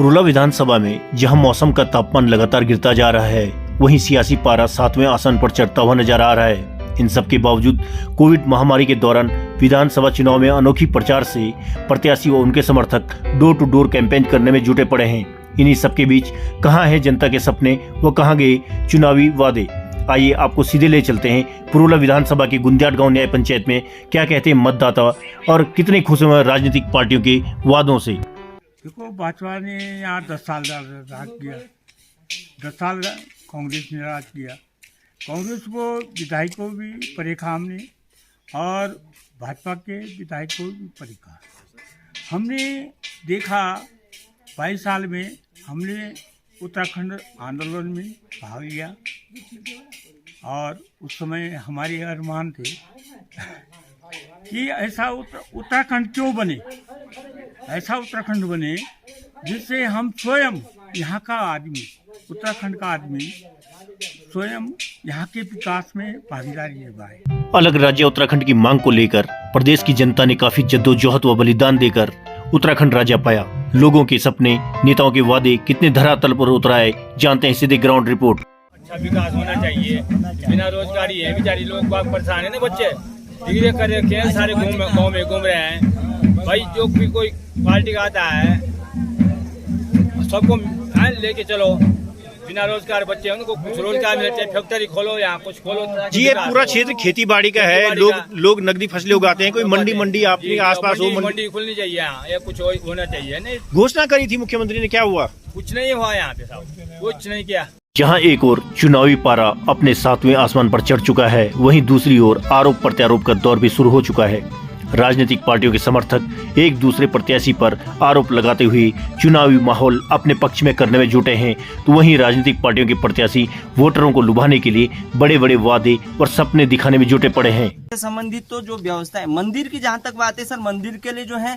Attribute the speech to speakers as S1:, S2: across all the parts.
S1: पुरुला विधानसभा में जहां मौसम का तापमान लगातार गिरता जा रहा है, वहीं सियासी पारा 7वें आसन पर चढ़ता हुआ नजर आ रहा है। इन सब के बावजूद कोविड महामारी के दौरान विधानसभा चुनाव में अनोखी प्रचार से प्रत्याशी व उनके समर्थक डोर टू डोर कैंपेन करने में जुटे पड़े हैं। इन्हीं सबके बीच कहां है जनता के सपने व कहां गए चुनावी वादे। आइए आपको सीधे ले चलते हैं पुरुला विधानसभा के गुंदियाट गांव न्याय पंचायत में क्या कहते हैं मतदाता और कितने खुश हुए राजनीतिक पार्टियों के वादों से।
S2: देखो, भाजपा ने यहाँ 10 साल राज किया, 10 साल कांग्रेस ने राज किया। कांग्रेस को विधायक को भी परेखा हमने और भाजपा के विधायक को भी परेखा। हमने देखा 22 साल में हमने उत्तराखंड आंदोलन में भाग लिया और उस समय हमारे अरमान थे कि ऐसा उत्तराखंड क्यों बने, ऐसा उत्तराखंड बने जिससे हम स्वयं यहाँ का आदमी, उत्तराखंड का आदमी स्वयं यहाँ के विकास में भागीदारी निभाए।
S1: अलग राज्य उत्तराखंड की मांग को लेकर प्रदेश की जनता ने काफी जद्दोजहद व बलिदान देकर उत्तराखंड राज्य पाया। लोगों के सपने, नेताओं के वादे कितने धरातल पर उतराए, जानते हैं सीधे ग्राउंड रिपोर्ट।
S3: अच्छा विकास होना चाहिए। बिना रोजगारी है, बेचारी लोग बहुत परेशान है ना, बच्चे डिग्री कर रखे हैं, सारे गाँव में घूम रहे हैं। भाई जो भी कोई पार्टी का आता है सबको लेके चलो। बिना रोजगार बच्चे हैं, उनको कुछ रोजगार मिलना चाहिए, फैक्ट्री खोलो, यहाँ कुछ खोलो।
S1: जी, ये पूरा क्षेत्र खेती बाड़ी का है। लोग नकदी फसलें उगाते हैं। कोई मंडी आपके आसपास हो,
S3: मंडी खुलनी चाहिए यहाँ, ये कुछ होना चाहिए। नहीं
S1: घोषणा करी थी मुख्यमंत्री ने, क्या हुआ?
S3: कुछ नहीं हुआ यहाँ पे साहब, कुछ नहीं किया।
S1: जहां एक ओर चुनावी पारा अपने 7वें आसमान पर चढ़ चुका है, वहीं दूसरी ओर आरोप प्रत्यारोप का दौर भी शुरू हो चुका है। राजनीतिक पार्टियों के समर्थक एक दूसरे प्रत्याशी पर आरोप लगाते हुए चुनावी माहौल अपने पक्ष में करने में जुटे हैं, तो वहीं राजनीतिक पार्टियों के प्रत्याशी वोटरों को लुभाने के लिए बड़े बड़े वादे और सपने दिखाने में जुटे पड़े हैं।
S4: संबंधित तो जो व्यवस्था है मंदिर की, जहाँ तक बात है सर, मंदिर के लिए जो है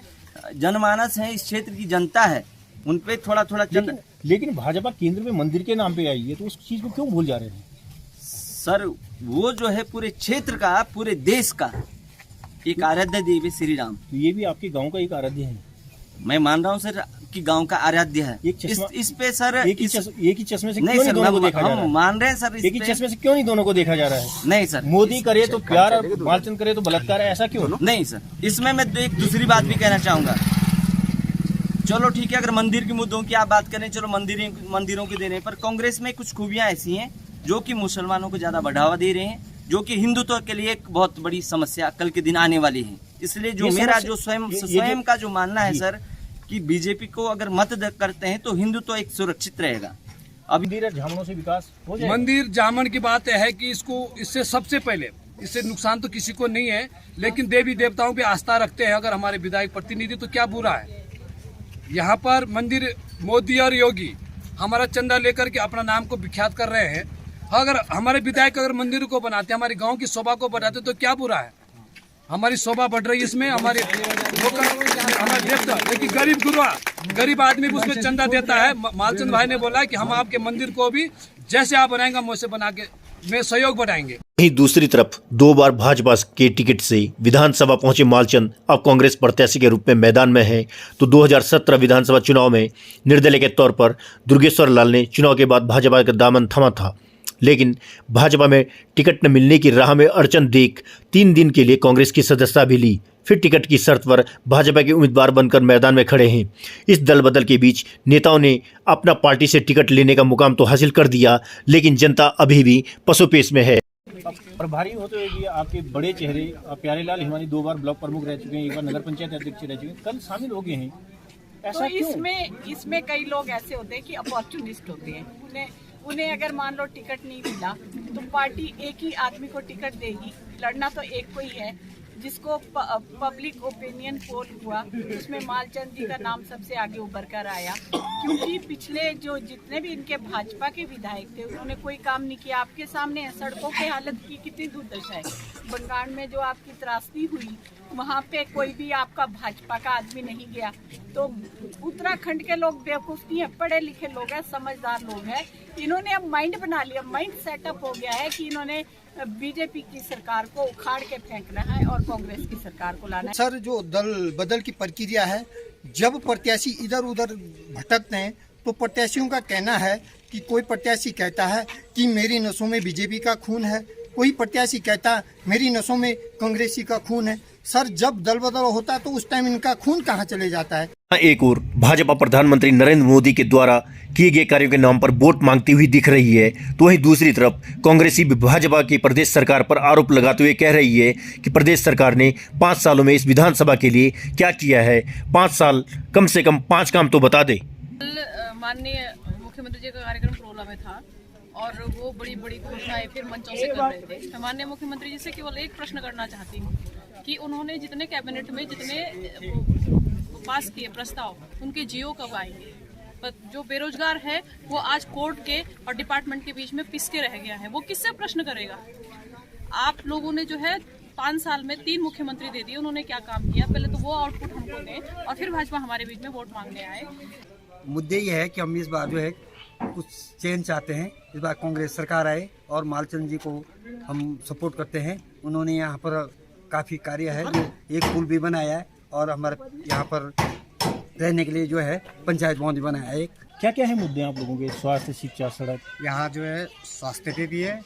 S4: जनमानस है, इस क्षेत्र की जनता है, उन पे थोड़ा
S1: लेकिन भाजपा केंद्र में मंदिर के नाम पे आई है, तो उस चीज को क्यों भूल जा रहे हैं
S4: सर? वो जो है पूरे क्षेत्र का, पूरे देश का एक आराध्य देव है श्री राम।
S1: तो ये भी आपके गांव का एक आराध्य है।
S4: मैं मान रहा हूँ सर कि गांव का आराध्य है। इस पे सर एक ही चश्मे से
S1: नहीं
S4: क्यों
S1: सर,
S4: दोनों
S1: को देखा जा रहा है?
S4: हम मान रहे हैं सर,
S1: एक ही चश्मे से क्यों नहीं दोनों को देखा जा रहा है?
S4: नहीं सर,
S1: मोदी करे तो प्यार, मालचंद करे तो बलात्कार है, ऐसा क्यों?
S4: नहीं सर, इसमें मैं एक दूसरी बात भी कहना चाहूंगा। चलो ठीक है, अगर मंदिर के मुद्दों की आप बात करें, चलो मंदिरों के दे रहे हैं, पर कांग्रेस में कुछ खूबियां ऐसी हैं जो कि मुसलमानों को ज्यादा बढ़ावा दे रहे हैं, जो कि हिंदुत्व के लिए एक बहुत बड़ी समस्या कल के दिन आने वाली है। इसलिए जो मेरा जो स्वयं का जो मानना है सर, कि बीजेपी को अगर मत करते हैं तो हिंदुत्व एक सुरक्षित रहेगा।
S1: अभी जामनों से विकास हो जाए।
S5: मंदिर जामन की बात है कि इससे सबसे पहले, इससे नुकसान तो किसी को नहीं है, लेकिन देवी देवताओं पे आस्था रखते हैं अगर हमारे विधायक प्रतिनिधि, तो क्या बुरा है? यहाँ पर मंदिर मोदी और योगी हमारा चंदा लेकर के अपना नाम को विख्यात कर रहे हैं। अगर हमारे विधायक अगर मंदिर को बनाते, हमारे गांव की शोभा को बढ़ाते, तो क्या बुरा है? हमारी शोभा बढ़ रही है इसमें, हमारे देवता, लेकिन गरीब आदमी भी उसमें चंदा देता है। मालचंद भाई ने बोला कि हम आपके मंदिर को भी जैसे आप बनाएंगे हम वैसे बना के में सहयोग बढ़ाएंगे।
S1: वहीं दूसरी तरफ 2 बार भाजपा के टिकट से विधानसभा पहुंचे मालचंद अब कांग्रेस प्रत्याशी के रूप में मैदान में हैं। तो 2017 विधानसभा चुनाव में निर्दलीय के तौर पर दुर्गेश्वर लाल ने चुनाव के बाद भाजपा का दामन थमा था, लेकिन भाजपा में टिकट न मिलने की राह में अड़चन देख 3 दिन के लिए कांग्रेस की सदस्यता भी ली। फिर टिकट की शर्त पर भाजपा के उम्मीदवार बनकर मैदान में खड़े हैं। इस दल बदल के बीच नेताओं ने अपना पार्टी से टिकट लेने का मुकाम तो हासिल कर दिया, लेकिन जनता अभी भी पसोपेश में है। प्रभारी होते हुए आपके बड़े चेहरे प्यारेलाल हिमानी 2 बार ब्लॉक प्रमुख रह चुके हैं, एक बार नगर पंचायत अध्यक्ष रह चुके हैं, कल शामिल हो गए हैं। ऐसा
S6: तो इसमें कई लोग ऐसे होते हैं कि अपॉर्चुनिस्ट होते हैं। उन्हें अगर मान लो टिकट नहीं मिला तो पार्टी एक ही आदमी को टिकट देगी। लड़ना तो एक को ही है। जिसको पब्लिक ओपिनियन पोल हुआ उसमें मालचंद जी का नाम सबसे आगे उभर कर आया, क्योंकि पिछले जो जितने भी इनके भाजपा के विधायक थे उन्होंने कोई काम नहीं किया। आपके सामने है सड़कों की हालत की कितनी दुर्दशा है। बंगाल में जो आपकी त्रासदी हुई वहाँ पे कोई भी आपका भाजपा का आदमी नहीं गया। तो उत्तराखंड के लोग बेवकूफ नहीं है, पढ़े लिखे लोग हैं, समझदार लोग हैं। इन्होंने अब माइंड बना लिया, माइंड सेटअप हो गया है कि इन्होंने बीजेपी की सरकार को उखाड़ के फेंकना है और कांग्रेस की सरकार को लाना है।
S7: सर, जो दल बदल की प्रक्रिया है जब प्रत्याशी इधर उधर भटकते हैं तो प्रत्याशियों का कहना है कि कोई प्रत्याशी कहता है कि मेरी नसों में बीजेपी का खून है, कोई प्रत्याशी कहता है मेरी नसों में कांग्रेसी का खून है। सर, जब दल बदल होता है तो उस टाइम इनका खून कहाँ चले जाता है।
S1: एक और भाजपा प्रधानमंत्री नरेंद्र मोदी के द्वारा किए गए कार्यों के नाम पर वोट मांगती हुई दिख रही है, तो वहीं दूसरी तरफ कांग्रेसी भी भाजपा की प्रदेश सरकार पर आरोप लगाते हुए कह रही है कि प्रदेश सरकार ने 5 सालों में इस विधानसभा के लिए क्या किया है। 5 साल कम से कम 5 काम तो बता दे।
S8: माननीय मुख्यमंत्री जी का कार्यक्रम प्रोला में था और वो बड़ी बड़ी घोषणाएं फिर मंचों से कर रहे थे। मैं माननीय मुख्यमंत्री जी से केवल एक प्रश्न करना चाहती हूँ कि उन्होंने जितने कैबिनेट में जितने पास किए प्रस्ताव, उनके जियो कब आएंगे। पर जो बेरोजगार है वो आज कोर्ट के और डिपार्टमेंट के बीच में पिसके रह गया है, वो किससे प्रश्न करेगा। आप लोगों ने जो है 5 साल में 3 मुख्यमंत्री दे दिए, उन्होंने क्या काम किया, पहले तो वो आउटपुट हमको दें और फिर भाजपा हमारे बीच में वोट मांगने आए।
S9: मुद्दे ये है कि हम इस बार जो है कुछ चेंज चाहते हैं। इस बार कांग्रेस सरकार आए और मालचंद जी को हम सपोर्ट करते हैं। उन्होंने यहाँ पर काफ़ी कार्य है, जो एक पुल भी बनाया है और हमारे यहाँ पर रहने के लिए जो है पंचायत भवन भी बनाया है।
S10: क्या क्या है मुद्दे आप लोगों के? स्वास्थ्य, शिक्षा, सड़क।
S11: यहाँ जो है स्वास्थ्य पे भी है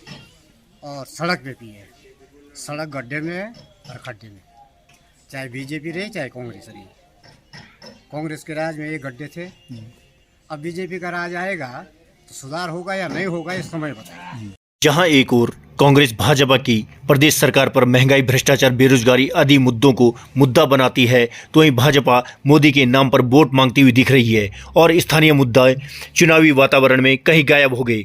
S11: और सड़क पे भी है। सड़क गड्ढे में है और खड्डे में, चाहे बीजेपी रहे चाहे कांग्रेस रही। कांग्रेस के राज में ये गड्ढे थे, अब बीजेपी का राज आएगा तो सुधार होगा या नहीं होगा ये समय बताएगा।
S1: जहां एक ओर कांग्रेस भाजपा की प्रदेश सरकार पर महंगाई, भ्रष्टाचार, बेरोजगारी आदि मुद्दों को मुद्दा बनाती है, तो वहीं भाजपा मोदी के नाम पर वोट मांगती हुई दिख रही है और स्थानीय मुद्दे चुनावी वातावरण में कहीं गायब हो गए।